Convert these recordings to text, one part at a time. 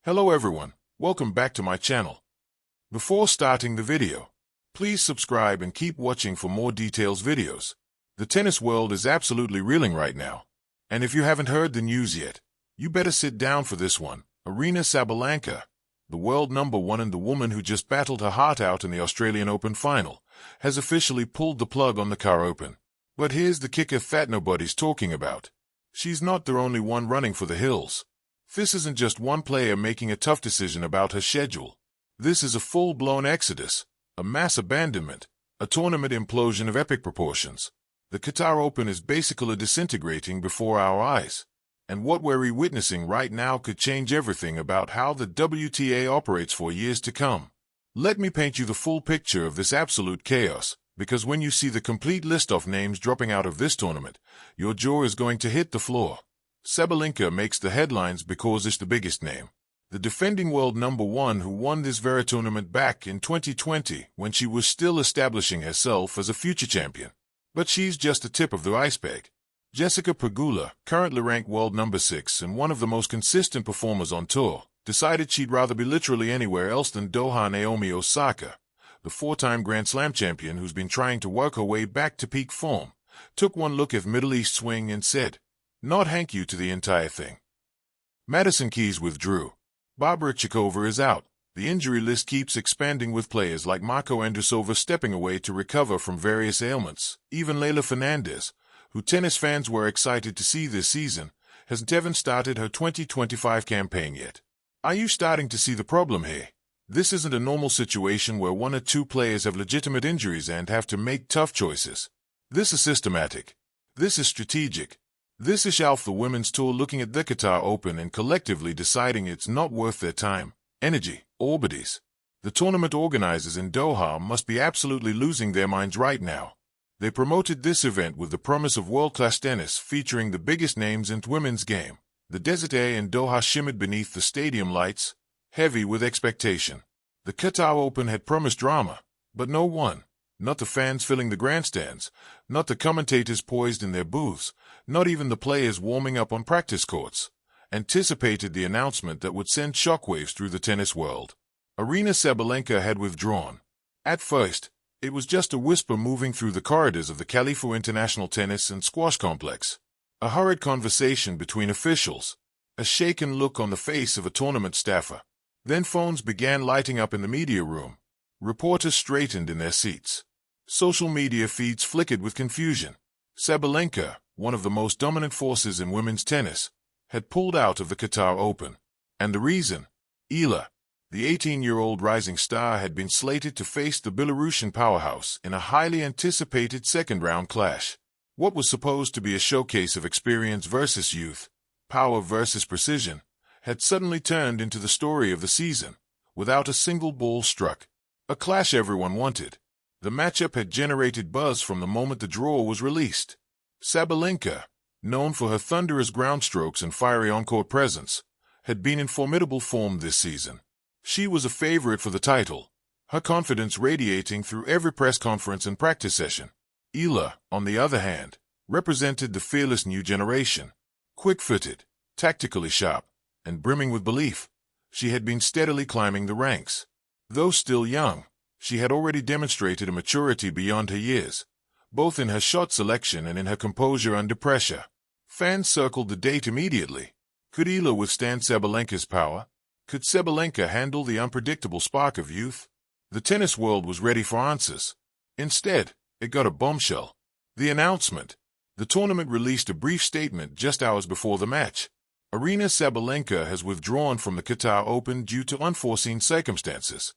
Hello everyone, welcome back to my channel. Before starting the video, please subscribe and keep watching for more details videos. The tennis world is absolutely reeling right now. And if you haven't heard the news yet, you better sit down for this one. Aryna Sabalenka, the world #1 and the woman who just battled her heart out in the Australian Open final, has officially pulled the plug on the Qatar Open. But here's the kicker that nobody's talking about. She's not the only one running for the hills. This isn't just one player making a tough decision about her schedule. This is a full-blown exodus, a mass abandonment, a tournament implosion of epic proportions. The Qatar Open is basically disintegrating before our eyes. And what we're witnessing right now could change everything about how the WTA operates for years to come. Let me paint you the full picture of this absolute chaos, because when you see the complete list of names dropping out of this tournament, your jaw is going to hit the floor. Sabalenka makes the headlines because it's the biggest name. The defending world #1 who won this very tournament back in 2020 when she was still establishing herself as a future champion. But she's just the tip of the iceberg. Jessica Pegula, currently ranked world #6 and one of the most consistent performers on tour, decided she'd rather be literally anywhere else than Doha. Naomi Osaka, the four-time Grand Slam champion who's been trying to work her way back to peak form, took one look at Middle East swing and said, "Not thank you" to the entire thing. Madison Keys withdrew. Barbara Chikova is out. The injury list keeps expanding with players like Marco Andrusova stepping away to recover from various ailments. Even Leylah Fernandez, who tennis fans were excited to see this season, hasn't even started her 2025 campaign yet. Are you starting to see the problem here? This isn't a normal situation where one or two players have legitimate injuries and have to make tough choices. This is systematic. This is strategic. This is Alf the women's tour looking at the Qatar Open and collectively deciding it's not worth their time, energy, or bodies. The tournament organizers in Doha must be absolutely losing their minds right now. They promoted this event with the promise of world-class tennis featuring the biggest names in women's game. The Desert Air in Doha shimmered beneath the stadium lights, heavy with expectation. The Qatar Open had promised drama, but no one, not the fans filling the grandstands, not the commentators poised in their booths, not even the players warming up on practice courts, anticipated the announcement that would send shockwaves through the tennis world. Aryna Sabalenka had withdrawn. At first, it was just a whisper moving through the corridors of the Khalifa International Tennis and Squash Complex. A hurried conversation between officials, a shaken look on the face of a tournament staffer. Then phones began lighting up in the media room. Reporters straightened in their seats. Social media feeds flickered with confusion. Sabalenka, one of the most dominant forces in women's tennis, had pulled out of the Qatar Open. And the reason? Eala, the 18-year-old rising star, had been slated to face the Belarusian powerhouse in a highly anticipated second-round clash. What was supposed to be a showcase of experience versus youth, power versus precision, had suddenly turned into the story of the season, without a single ball struck. A clash everyone wanted. The matchup had generated buzz from the moment the draw was released. Sabalenka, known for her thunderous ground strokes and fiery on-court presence, had been in formidable form this season. She was a favorite for the title, her confidence radiating through every press conference and practice session. Eala, on the other hand, represented the fearless new generation. Quick-footed, tactically sharp, and brimming with belief, she had been steadily climbing the ranks. Though still young, she had already demonstrated a maturity beyond her years, both in her shot selection and in her composure under pressure. Fans circled the date immediately. Could Eala withstand Sabalenka's power? Could Sabalenka handle the unpredictable spark of youth? The tennis world was ready for answers. Instead, it got a bombshell. The announcement. The tournament released a brief statement just hours before the match. Aryna Sabalenka has withdrawn from the Qatar Open due to unforeseen circumstances.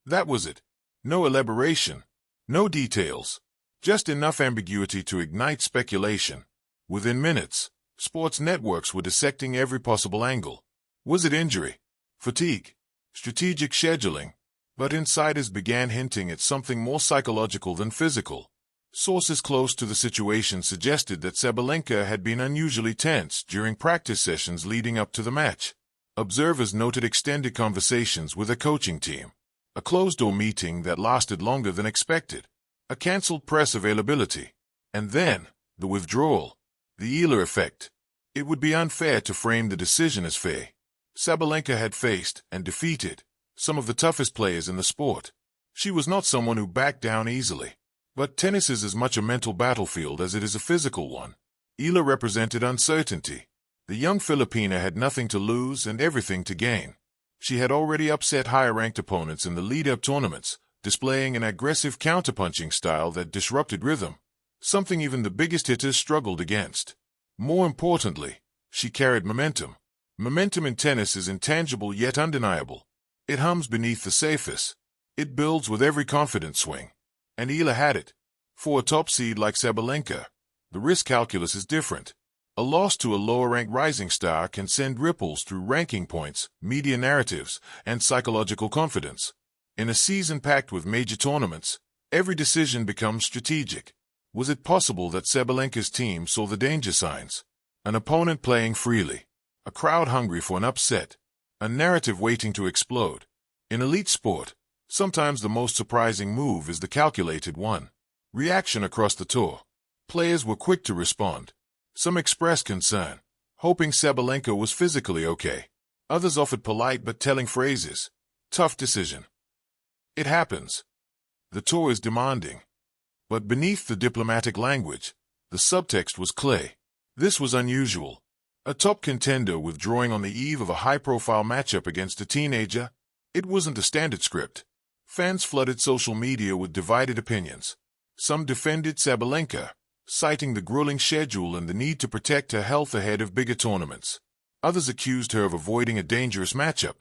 That was it. No elaboration. No details. Just enough ambiguity to ignite speculation. Within minutes, sports networks were dissecting every possible angle. Was it injury? Fatigue? Strategic scheduling? But insiders began hinting at something more psychological than physical. Sources close to the situation suggested that Sabalenka had been unusually tense during practice sessions leading up to the match. Observers noted extended conversations with her coaching team. A closed-door meeting that lasted longer than expected. A cancelled press availability. And then, the withdrawal. The Eala effect. It would be unfair to frame the decision as fair. Sabalenka had faced and defeated some of the toughest players in the sport. She was not someone who backed down easily. But tennis is as much a mental battlefield as it is a physical one. Eala represented uncertainty. The young Filipina had nothing to lose and everything to gain. She had already upset higher-ranked opponents in the lead-up tournaments, displaying an aggressive counterpunching style that disrupted rhythm, something even the biggest hitters struggled against. More importantly, she carried momentum. Momentum in tennis is intangible yet undeniable. It hums beneath the surface. It builds with every confident swing. And Eala had it. For a top seed like Sabalenka, the risk calculus is different. A loss to a lower-ranked rising star can send ripples through ranking points, media narratives, and psychological confidence. In a season packed with major tournaments, every decision becomes strategic. Was it possible that Sabalenka's team saw the danger signs? An opponent playing freely, a crowd hungry for an upset, a narrative waiting to explode. In elite sport, sometimes the most surprising move is the calculated one. Reaction across the tour. Players were quick to respond. Some expressed concern, hoping Sabalenka was physically okay. Others offered polite but telling phrases. Tough decision. It happens. The tour is demanding. But beneath the diplomatic language, the subtext was clear. This was unusual. A top contender withdrawing on the eve of a high-profile matchup against a teenager. It wasn't a standard script. Fans flooded social media with divided opinions. Some defended Sabalenka, citing the grueling schedule and the need to protect her health ahead of bigger tournaments. Others accused her of avoiding a dangerous matchup,